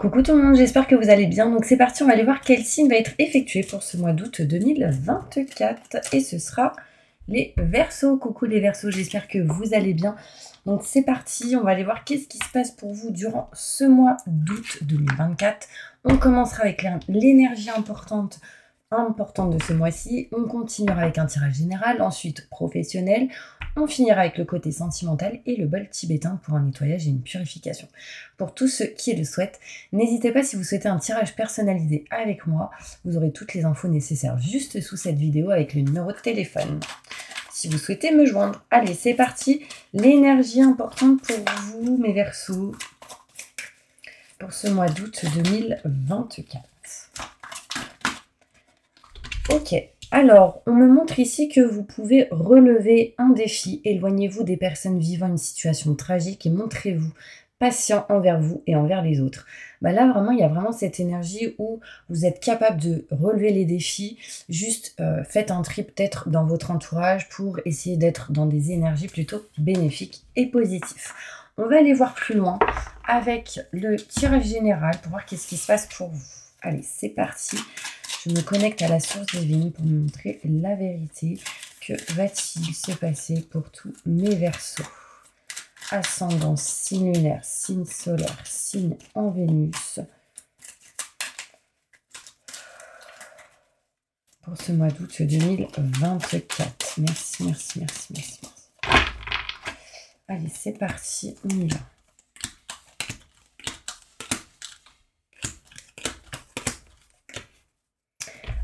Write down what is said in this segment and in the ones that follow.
Coucou tout le monde, j'espère que vous allez bien. Donc c'est parti, on va aller voir quel signe va être effectué pour ce mois d'août 2024. Et ce sera les Verseaux. Coucou les Verseaux, j'espère que vous allez bien. Donc c'est parti, on va aller voir qu'est-ce qui se passe pour vous durant ce mois d'août 2024. On commencera avec l'énergie importante de ce mois-ci. On continuera avec un tirage général, ensuite professionnel. On finira avec le côté sentimental et le bol tibétain pour un nettoyage et une purification. Pour tous ceux qui le souhaitent, n'hésitez pas si vous souhaitez un tirage personnalisé avec moi. Vous aurez toutes les infos nécessaires juste sous cette vidéo avec le numéro de téléphone. Si vous souhaitez me joindre, allez, c'est parti. L'énergie importante pour vous, mes Verseaux, pour ce mois d'août 2024. Ok, alors on me montre ici que vous pouvez relever un défi. Éloignez-vous des personnes vivant une situation tragique et montrez-vous patient envers vous et envers les autres. Là, vraiment, il y a vraiment cette énergie où vous êtes capable de relever les défis. Juste faites un tri peut-être dans votre entourage pour essayer d'être dans des énergies plutôt bénéfiques et positives. On va aller voir plus loin avec le tirage général pour voir qu'est-ce qui se passe pour vous. Allez, c'est parti. Je me connecte à la source divine pour me montrer la vérité. Que va-t-il se passer pour tous mes Verseaux? Ascendant, signe lunaire, signe solaire, signe en Vénus. Pour ce mois d'août 2024. Merci, merci, merci, merci, merci. Allez, c'est parti, on y va.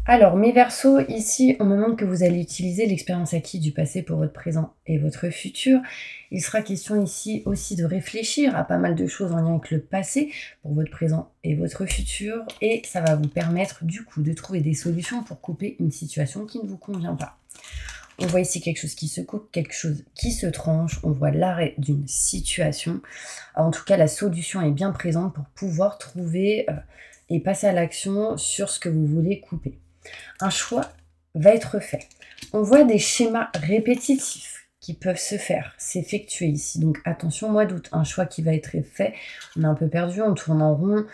Alors, mes Verseaux, ici, on me montre que vous allez utiliser l'expérience acquise du passé pour votre présent et votre futur. Il sera question ici aussi de réfléchir à pas mal de choses en lien avec le passé pour votre présent et votre futur. Et ça va vous permettre, du coup, de trouver des solutions pour couper une situation qui ne vous convient pas. On voit ici quelque chose qui se coupe, quelque chose qui se tranche. On voit l'arrêt d'une situation. En tout cas, la solution est bien présente pour pouvoir trouver et passer à l'action sur ce que vous voulez couper. Un choix va être fait. On voit des schémas répétitifs qui peuvent se faire, s'effectuer ici. Donc attention, mois d'août, un choix qui va être fait. On est un peu perdu, on tourne en rond.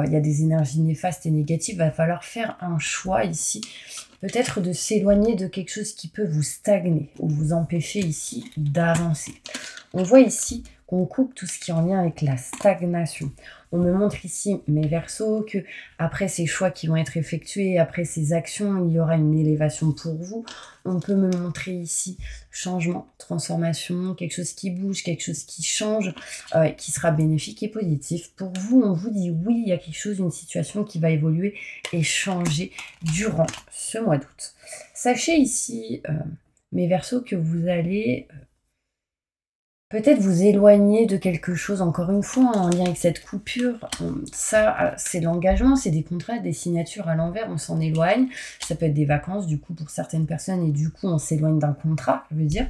Il y a des énergies néfastes et négatives. Il va falloir faire un choix ici. Peut-être de s'éloigner de quelque chose qui peut vous stagner ou vous empêcher ici d'avancer. On voit ici qu'on coupe tout ce qui est en lien avec la stagnation. On me montre ici, mes Verseaux, que après ces choix qui vont être effectués, après ces actions, il y aura une élévation pour vous. On peut me montrer ici changement, transformation, quelque chose qui bouge, quelque chose qui change, qui sera bénéfique et positif. Pour vous, on vous dit oui, il y a quelque chose, une situation qui va évoluer et changer durant ce mois d'août. Sachez ici, mes Verseaux, que vous allez peut-être vous éloigner de quelque chose, encore une fois, en lien avec cette coupure. Ça, c'est de l'engagement, c'est des contrats, des signatures à l'envers, on s'en éloigne. Ça peut être des vacances, du coup, pour certaines personnes, et du coup, on s'éloigne d'un contrat, je veux dire.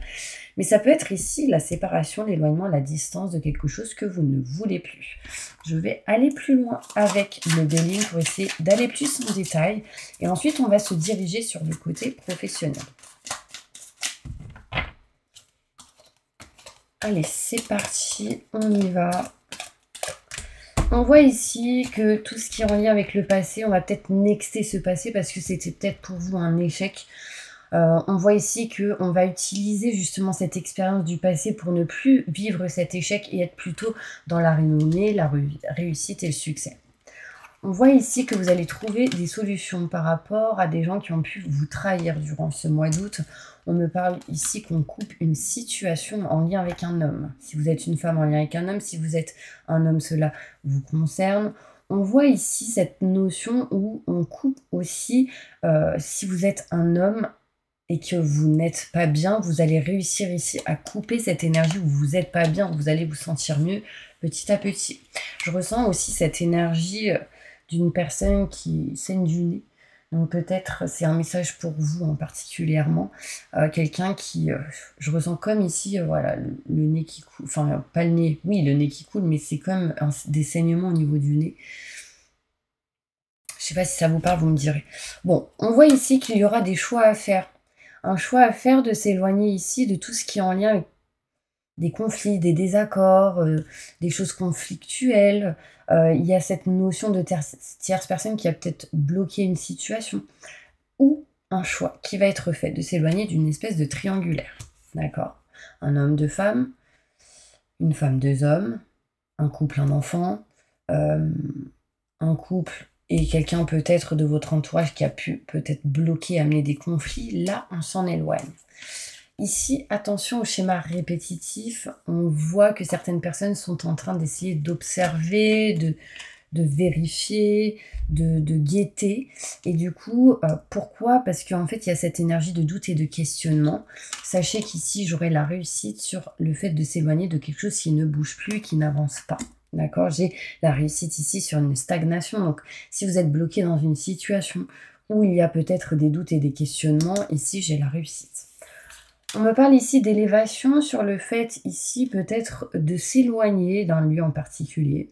Mais ça peut être ici la séparation, l'éloignement, la distance de quelque chose que vous ne voulez plus. Je vais aller plus loin avec le délit pour essayer d'aller plus en détail. Et ensuite, on va se diriger sur le côté professionnel. Allez, c'est parti, on y va. On voit ici que tout ce qui est en lien avec le passé, on va peut-être nexter ce passé parce que c'était peut-être pour vous un échec. On voit ici qu'on va utiliser justement cette expérience du passé pour ne plus vivre cet échec et être plutôt dans la renommée, la réussite et le succès. On voit ici que vous allez trouver des solutions par rapport à des gens qui ont pu vous trahir durant ce mois d'août. On me parle ici qu'on coupe une situation en lien avec un homme. Si vous êtes une femme en lien avec un homme, si vous êtes un homme, cela vous concerne. On voit ici cette notion où on coupe aussi, si vous êtes un homme et que vous n'êtes pas bien, vous allez réussir ici à couper cette énergie où vous n'êtes pas bien, vous allez vous sentir mieux petit à petit. Je ressens aussi cette énergie d'une personne qui saigne du nez. Donc peut-être c'est un message pour vous en particulièrement. Quelqu'un qui, je ressens comme ici, voilà, le nez qui coule. Enfin, pas le nez, oui, le nez qui coule, mais c'est comme des saignements au niveau du nez. Je sais pas si ça vous parle, vous me direz. Bon, on voit ici qu'il y aura des choix à faire. Un choix à faire de s'éloigner ici de tout ce qui est en lien avec des conflits, des désaccords, des choses conflictuelles. Il y a cette notion de tierce personne qui a peut-être bloqué une situation. Ou un choix qui va être fait de s'éloigner d'une espèce de triangulaire. D'accord? Un homme, deux femmes, une femme, deux hommes, un couple, un enfant, un couple et quelqu'un peut-être de votre entourage qui a pu peut-être bloquer, amener des conflits, là, on s'en éloigne. Ici, attention au schéma répétitif, on voit que certaines personnes sont en train d'essayer d'observer, de vérifier, de guetter. Et du coup, pourquoi? Parce qu'en fait, il y a cette énergie de doute et de questionnement. Sachez qu'ici, j'aurai la réussite sur le fait de s'éloigner de quelque chose qui ne bouge plus, qui n'avance pas. D'accord? J'ai la réussite ici sur une stagnation. Donc, si vous êtes bloqué dans une situation où il y a peut-être des doutes et des questionnements, ici, j'ai la réussite. On me parle ici d'élévation sur le fait ici peut-être de s'éloigner d'un lieu en particulier.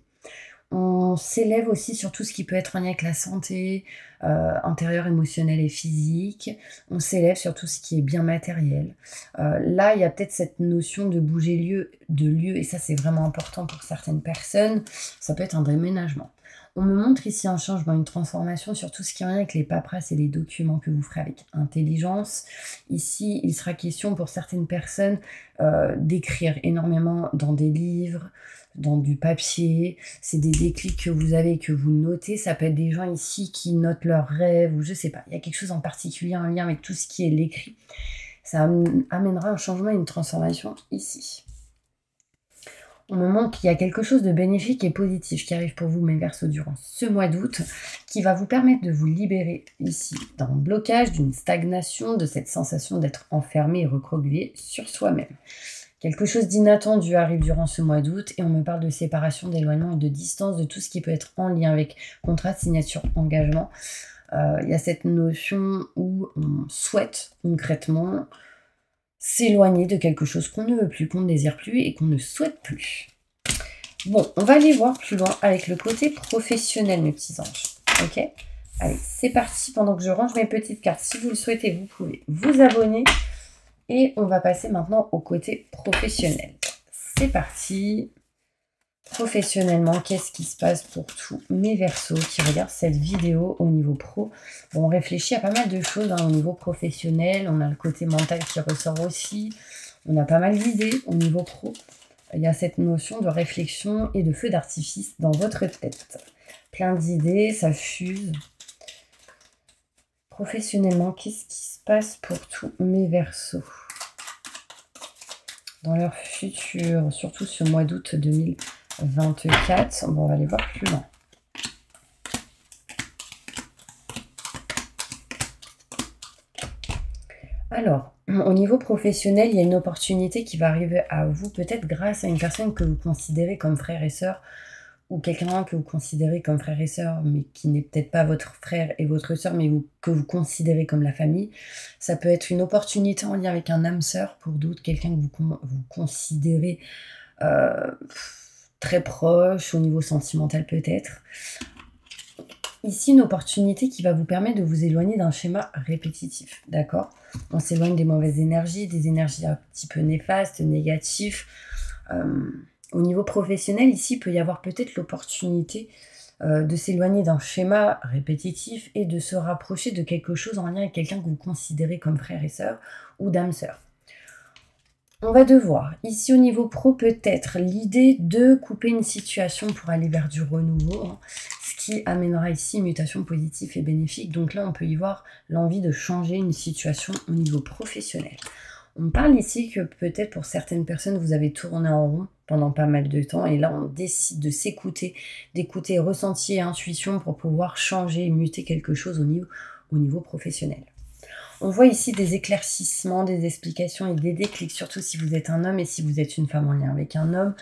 On s'élève aussi sur tout ce qui peut être en lien avec la santé intérieure, émotionnelle et physique. On s'élève sur tout ce qui est bien matériel. Là, il y a peut-être cette notion de bouger de lieu, et ça, c'est vraiment important pour certaines personnes. Ça peut être un déménagement. On me montre ici un changement, une transformation sur tout ce qui est en lien avec les paperasses et les documents que vous ferez avec intelligence. Ici, il sera question pour certaines personnes d'écrire énormément dans des livres, dans du papier. C'est des déclics que vous avez et que vous notez. Ça peut être des gens ici qui notent leurs rêves ou je sais pas. Il y a quelque chose en particulier en lien avec tout ce qui est l'écrit. Ça amènera un changement et une transformation ici. On me montre qu'il y a quelque chose de bénéfique et positif qui arrive pour vous, mes Verseaux, durant ce mois d'août, qui va vous permettre de vous libérer ici d'un blocage, d'une stagnation, de cette sensation d'être enfermé et recroquevillé sur soi-même. Quelque chose d'inattendu arrive durant ce mois d'août et on me parle de séparation, d'éloignement et de distance, de tout ce qui peut être en lien avec contrat, signature, engagement. Il y a cette notion où on souhaite concrètement s'éloigner de quelque chose qu'on ne veut plus, qu'on ne désire plus et qu'on ne souhaite plus. Bon, on va aller voir plus loin avec le côté professionnel, mes petits anges. Ok? Allez, c'est parti. Pendant que je range mes petites cartes, si vous le souhaitez, vous pouvez vous abonner. Et on va passer maintenant au côté professionnel. C'est parti. Professionnellement, qu'est-ce qui se passe pour tous mes Verseaux qui regardent cette vidéo au niveau pro? Bon, on réfléchit à pas mal de choses au niveau professionnel. On a le côté mental qui ressort aussi. On a pas mal d'idées au niveau pro. Il y a cette notion de réflexion et de feu d'artifice dans votre tête. Plein d'idées, ça fuse. Professionnellement, qu'est-ce qui se passe pour tous mes Verseaux dans leur futur, surtout ce mois d'août 2024. Bon, on va aller voir plus loin. Alors, au niveau professionnel, il y a une opportunité qui va arriver à vous, peut-être grâce à une personne que vous considérez comme frère et sœur, ou quelqu'un que vous considérez comme frère et sœur, mais qui n'est peut-être pas votre frère et votre sœur, mais que vous considérez comme la famille. Ça peut être une opportunité en lien avec un âme sœur, pour d'autres, quelqu'un que vous considérez très proche, au niveau sentimental peut-être. Ici, une opportunité qui va vous permettre de vous éloigner d'un schéma répétitif, d'accord? On s'éloigne des mauvaises énergies, des énergies un petit peu néfastes, négatives. Au niveau professionnel, ici, il peut y avoir peut-être l'opportunité de s'éloigner d'un schéma répétitif et de se rapprocher de quelque chose en lien avec quelqu'un que vous considérez comme frère et sœur ou d'âme sœur. On va devoir, ici au niveau pro, peut-être l'idée de couper une situation pour aller vers du renouveau, hein, ce qui amènera ici une mutation positive et bénéfique. Donc là, on peut y voir l'envie de changer une situation au niveau professionnel. On parle ici que peut-être pour certaines personnes, vous avez tourné en rond pendant pas mal de temps et là, on décide de s'écouter, d'écouter ressenti et intuition pour pouvoir changer et muter quelque chose au niveau professionnel. On voit ici des éclaircissements, des explications et des déclics, surtout si vous êtes un homme et si vous êtes une femme en lien avec un homme.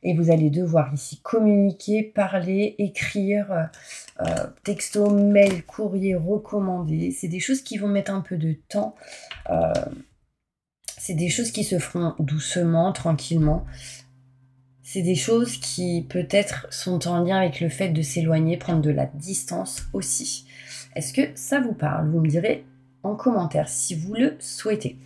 Et vous allez devoir ici communiquer, parler, écrire, texto, mail, courrier, recommander. C'est des choses qui vont mettre un peu de temps. C'est des choses qui se feront doucement, tranquillement. C'est des choses qui peut-être sont en lien avec le fait de s'éloigner, prendre de la distance aussi. Est-ce que ça vous parle? Vous me direz en commentaire si vous le souhaitez.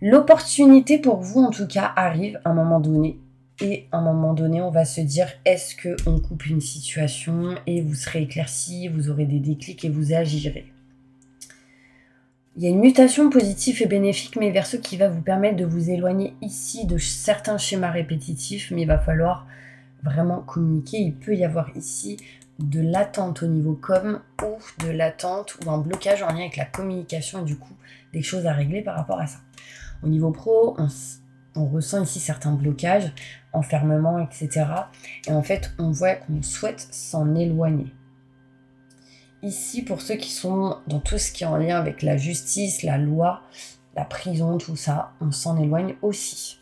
L'opportunité pour vous, en tout cas, arrive à un moment donné. Et à un moment donné, on va se dire, est-ce qu'on coupe une situation et vous serez éclairci, vous aurez des déclics et vous agirez. Il y a une mutation positive et bénéfique, mes Verseaux, qui va vous permettre de vous éloigner ici de certains schémas répétitifs, mais il va falloir vraiment communiquer. Il peut y avoir ici de l'attente au niveau com ou de l'attente ou un blocage en lien avec la communication et du coup, des choses à régler par rapport à ça. Au niveau pro, on ressent ici certains blocages, enfermement, etc. Et en fait, on voit qu'on souhaite s'en éloigner. Ici, pour ceux qui sont dans tout ce qui est en lien avec la justice, la loi, la prison, tout ça, on s'en éloigne aussi.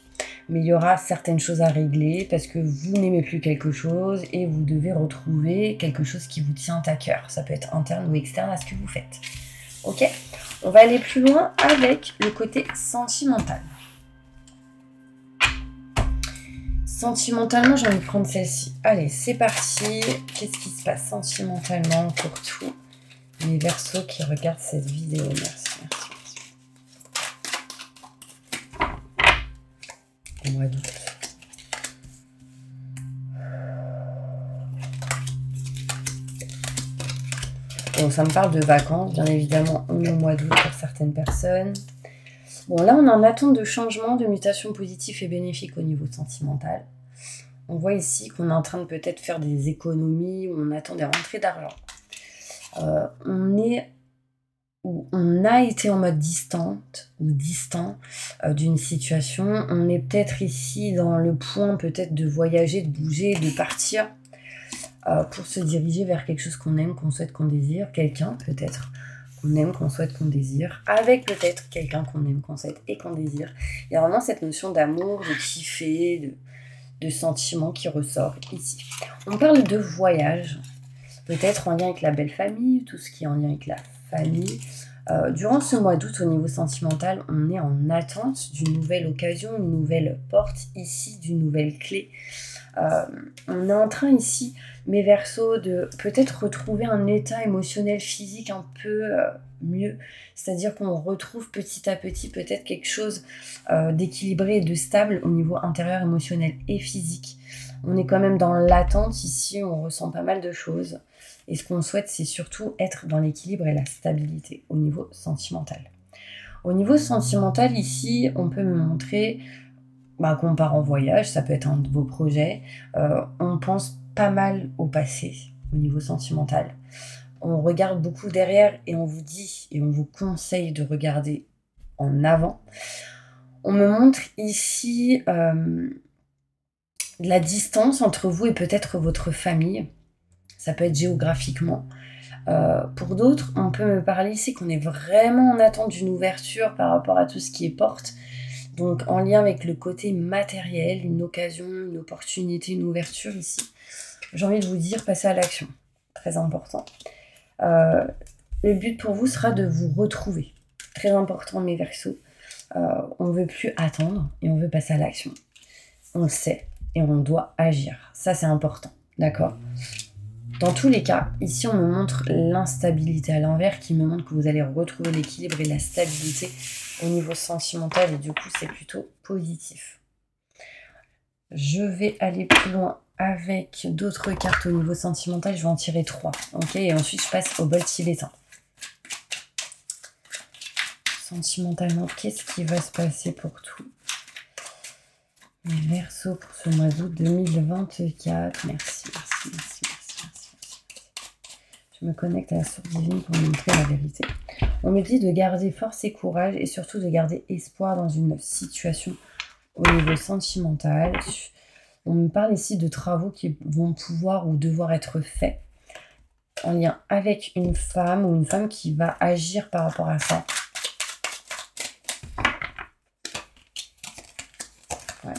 Mais il y aura certaines choses à régler parce que vous n'aimez plus quelque chose et vous devez retrouver quelque chose qui vous tient à cœur. Ça peut être interne ou externe à ce que vous faites. Ok ? On va aller plus loin avec le côté sentimental. Sentimentalement, j'ai envie de prendre celle-ci. Allez, c'est parti. Qu'est-ce qui se passe sentimentalement pour tous les Verseaux qui regardent cette vidéo? Merci. Au mois d'août. Bon, ça me parle de vacances, bien évidemment, on est au mois d'août pour certaines personnes. Bon, là, on est en attente de changement, de mutation positive et bénéfique au niveau sentimental. On voit ici qu'on est en train de peut-être faire des économies, ou on attend des rentrées d'argent. On a été en mode distante ou distant d'une situation. On est peut-être ici dans le point peut-être de voyager, de bouger, de partir pour se diriger vers quelque chose qu'on aime, qu'on souhaite, qu'on désire. Quelqu'un peut-être qu'on aime, qu'on souhaite, qu'on désire. Avec peut-être quelqu'un qu'on aime, qu'on souhaite et qu'on désire. Il y a vraiment cette notion d'amour, de kiffer, de sentiment qui ressort ici. On parle de voyage, peut-être en lien avec la belle famille, tout ce qui est en lien avec la famille. Durant ce mois d'août, au niveau sentimental, on est en attente d'une nouvelle occasion, une nouvelle porte ici, d'une nouvelle clé. On est en train ici, mes Verseaux, de peut-être retrouver un état émotionnel, physique un peu mieux. C'est-à-dire qu'on retrouve petit à petit peut-être quelque chose d'équilibré et de stable au niveau intérieur, émotionnel et physique. On est quand même dans l'attente ici, on ressent pas mal de choses. Et ce qu'on souhaite, c'est surtout être dans l'équilibre et la stabilité au niveau sentimental. Au niveau sentimental, ici, on peut me montrer qu'on part en voyage, ça peut être un de vos projets. On pense pas mal au passé au niveau sentimental. On regarde beaucoup derrière et on vous dit et on vous conseille de regarder en avant. On me montre ici la distance entre vous et peut-être votre famille. Ça peut être géographiquement. Pour d'autres, on peut me parler ici qu'on est vraiment en attente d'une ouverture par rapport à tout ce qui est porte. Donc en lien avec le côté matériel, une occasion, une opportunité, une ouverture ici. J'ai envie de vous dire, passez à l'action. Très important. Le but pour vous sera de vous retrouver. Très important, mes Verseaux. On ne veut plus attendre et on veut passer à l'action. On le sait et on doit agir. Ça, c'est important. D'accord ? Dans tous les cas, ici, on me montre l'instabilité à l'envers qui me montre que vous allez retrouver l'équilibre et la stabilité au niveau sentimental et du coup, c'est plutôt positif. Je vais aller plus loin avec d'autres cartes au niveau sentimental. Je vais en tirer 3. Ok, et ensuite, je passe au bol tibétain. Sentimentalement, qu'est-ce qui va se passer pour tout les Verseaux pour ce mois d'août 2024. Merci. Je me connecte à la source divine pour montrer la vérité. On me dit de garder force et courage et surtout de garder espoir dans une situation au niveau sentimental. On me parle ici de travaux qui vont pouvoir ou devoir être faits en lien avec une femme ou une femme qui va agir par rapport à ça. Ouais.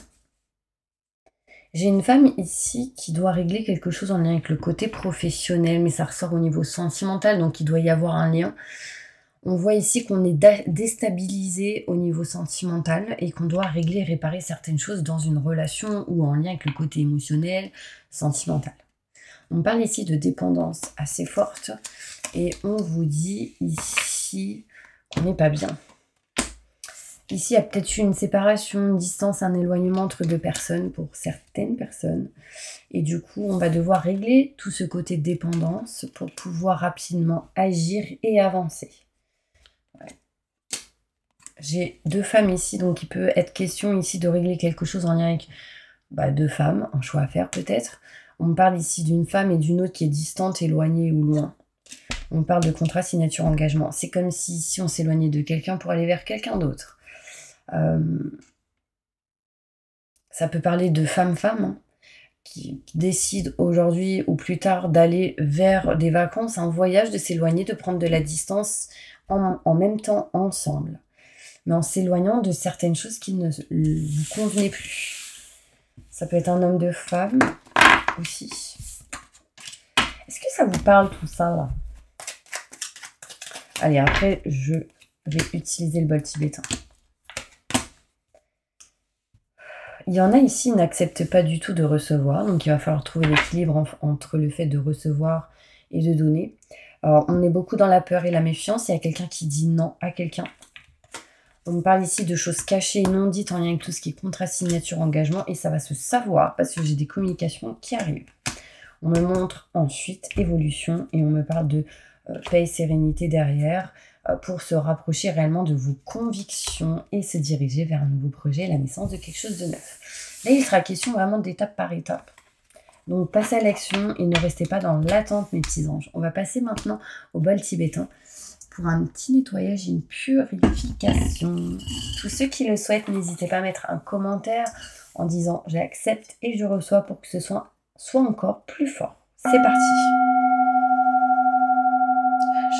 J'ai une femme ici qui doit régler quelque chose en lien avec le côté professionnel, mais ça ressort au niveau sentimental, donc il doit y avoir un lien. On voit ici qu'on est déstabilisé au niveau sentimental et qu'on doit régler et réparer certaines choses dans une relation ou en lien avec le côté émotionnel, sentimental. On parle ici de dépendance assez forte et on vous dit ici qu'on n'est pas bien. Ici, il y a peut-être eu une séparation, une distance, un éloignement entre deux personnes pour certaines personnes. Et du coup, on va devoir régler tout ce côté dépendance pour pouvoir rapidement agir et avancer. Ouais. J'ai 2 femmes ici, donc il peut être question ici de régler quelque chose en lien avec 2 femmes, un choix à faire peut-être. On me parle ici d'une femme et d'une autre qui est distante, éloignée ou loin. On parle de contrat, signature, engagement. C'est comme si on s'éloignait de quelqu'un pour aller vers quelqu'un d'autre. Ça peut parler de femme-femme, hein, qui décide aujourd'hui ou plus tard d'aller vers des vacances, un voyage, de s'éloigner, de prendre de la distance en même temps ensemble. Mais en s'éloignant de certaines choses qui ne vous convenaient plus. Ça peut être un homme de femme aussi. Est-ce que ça vous parle tout ça là? Allez, après, je vais utiliser le bol tibétain. Il y en a ici qui n'acceptent pas du tout de recevoir, donc il va falloir trouver l'équilibre entre le fait de recevoir et de donner. Alors, on est beaucoup dans la peur et la méfiance. Il y a quelqu'un qui dit non à quelqu'un. On me parle ici de choses cachées et non dites en lien avec tout ce qui est contrat, signature, engagement, et ça va se savoir parce que j'ai des communications qui arrivent. On me montre ensuite évolution et on me parle de paix et sérénité derrière pour se rapprocher réellement de vos convictions et se diriger vers un nouveau projet, la naissance de quelque chose de neuf. Là, il sera question vraiment d'étape par étape. Donc, passez à l'action et ne restez pas dans l'attente, mes petits anges. On va passer maintenant au bol tibétain pour un petit nettoyage et une purification. Tous ceux qui le souhaitent, n'hésitez pas à mettre un commentaire en disant « j'accepte et je reçois » pour que ce soit encore plus fort. C'est parti.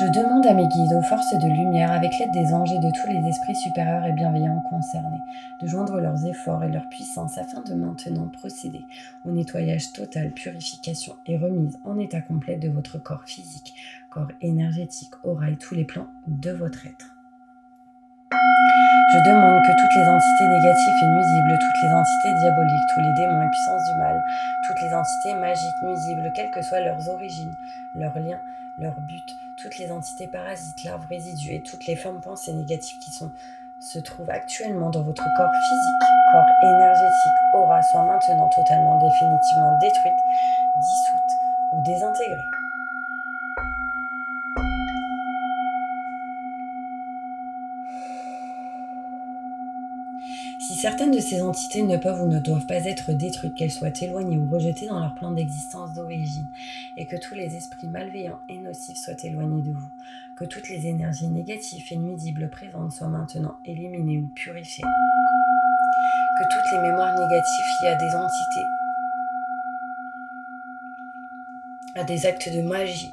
Je demande à mes guides, aux forces de lumière, avec l'aide des anges et de tous les esprits supérieurs et bienveillants concernés, de joindre leurs efforts et leur puissance afin de maintenant procéder au nettoyage total, purification et remise en état complet de votre corps physique, corps énergétique, aura et tous les plans de votre être. Je demande que toutes les entités négatives et nuisibles, toutes les entités diaboliques, tous les démons et puissances du mal, toutes les entités magiques nuisibles, quelles que soient leurs origines, leurs liens, leur but, toutes les entités parasites, larves résidus et toutes les formes pensées négatives qui se trouvent actuellement dans votre corps physique, corps énergétique, aura, soient maintenant totalement, définitivement détruites, dissoutes ou désintégrées. Si certaines de ces entités ne peuvent ou ne doivent pas être détruites, qu'elles soient éloignées ou rejetées dans leur plan d'existence d'origine, et que tous les esprits malveillants et nocifs soient éloignés de vous, que toutes les énergies négatives et nuisibles présentes soient maintenant éliminées ou purifiées, que toutes les mémoires négatives liées à des entités, à des actes de magie,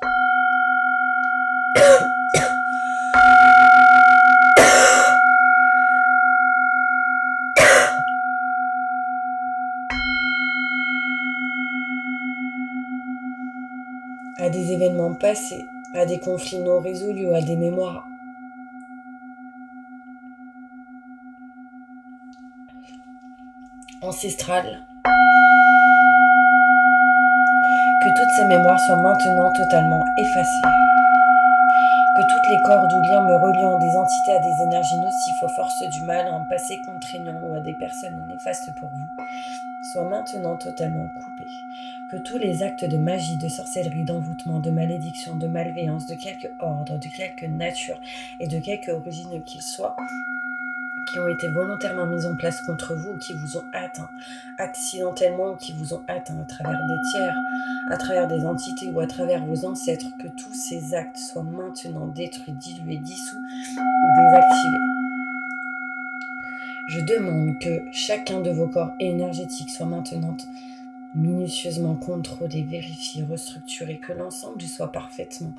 à des événements passés, à des conflits non résolus, à des mémoires ancestrales, que toutes ces mémoires soient maintenant totalement effacées, que toutes les cordes ou liens me reliant à des entités, à des énergies nocives, aux forces du mal, à un passé contraignant ou à des personnes néfastes pour vous, soient maintenant totalement coupés, que tous les actes de magie, de sorcellerie, d'envoûtement, de malédiction, de malveillance, de quelque ordre, de quelque nature et de quelque origine qu'ils soient, qui ont été volontairement mis en place contre vous ou qui vous ont atteint, accidentellement ou qui vous ont atteint à travers des tiers, à travers des entités ou à travers vos ancêtres, que tous ces actes soient maintenant détruits, dilués, dissous ou désactivés. Je demande que chacun de vos corps énergétiques soit maintenant minutieusement contrôlé, vérifié, restructuré, que l'ensemble soit parfaitement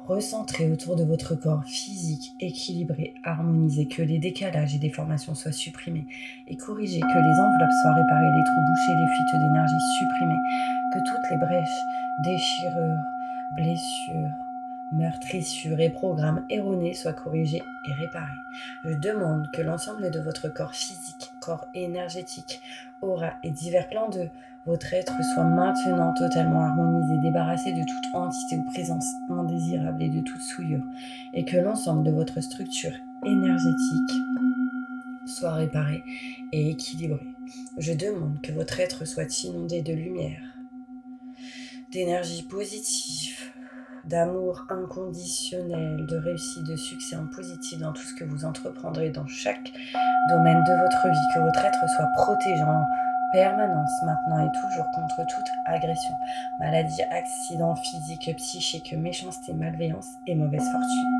recentré autour de votre corps physique, équilibré, harmonisé, que les décalages et déformations soient supprimés et corrigés, que les enveloppes soient réparées, les trous bouchés, les fuites d'énergie supprimées, que toutes les brèches, déchirures, blessures, meurtrissures et programmes erronés soient corrigés et réparés. Je demande que l'ensemble de votre corps physique, corps énergétique, aura et divers plans de votre être soit maintenant totalement harmonisé, débarrassé de toute entité ou présence indésirable et de toute souillure, et que l'ensemble de votre structure énergétique soit réparé et équilibré. Je demande que votre être soit inondé de lumière, d'énergie positive, d'amour inconditionnel, de réussite, de succès en positif dans tout ce que vous entreprendrez dans chaque domaine de votre vie, que votre être soit protégé en permanence, maintenant et toujours, contre toute agression, maladie, accident physique, psychique, méchanceté, malveillance et mauvaise fortune.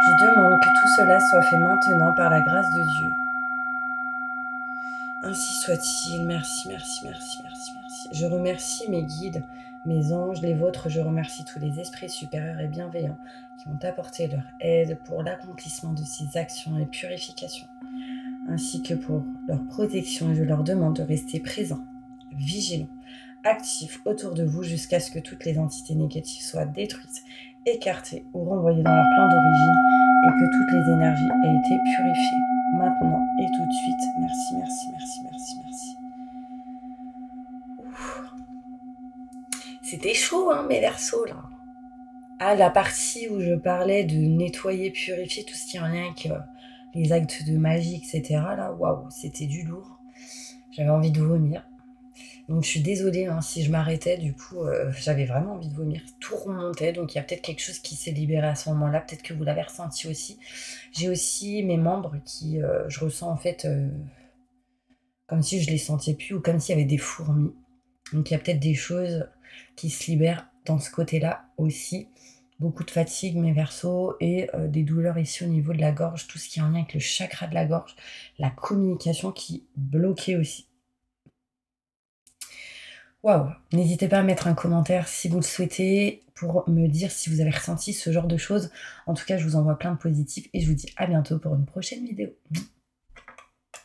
Je demande que tout cela soit fait maintenant par la grâce de Dieu. Ainsi soit-il. Merci, merci, merci, merci, merci. Je remercie mes guides, mes anges, les vôtres. Je remercie tous les esprits supérieurs et bienveillants qui ont apporté leur aide pour l'accomplissement de ces actions et purifications, ainsi que pour leur protection. Et je leur demande de rester présents, vigilants, actifs autour de vous jusqu'à ce que toutes les entités négatives soient détruites, écartées ou renvoyées dans leur plan d'origine et que toutes les énergies aient été purifiées. Maintenant et tout de suite. Merci, merci, merci, merci, merci. Ouf. C'était chaud, hein, mes Verseaux, là. Ah, la partie où je parlais de nettoyer, purifier, tout ce qui est en lien avec les actes de magie, etc. Là, waouh, c'était du lourd. J'avais envie de vomir. Donc je suis désolée hein, si je m'arrêtais, du coup j'avais vraiment envie de vomir, tout remontait, donc il y a peut-être quelque chose qui s'est libéré à ce moment-là, peut-être que vous l'avez ressenti aussi. J'ai aussi mes membres qui, je ressens en fait comme si je les sentais plus ou comme s'il y avait des fourmis. Donc il y a peut-être des choses qui se libèrent dans ce côté-là aussi. Beaucoup de fatigue, mes Verseaux, et des douleurs ici au niveau de la gorge, tout ce qui est en lien avec le chakra de la gorge, la communication qui bloquait aussi. Waouh! N'hésitez pas à mettre un commentaire si vous le souhaitez pour me dire si vous avez ressenti ce genre de choses. En tout cas, je vous envoie plein de positifs et je vous dis à bientôt pour une prochaine vidéo.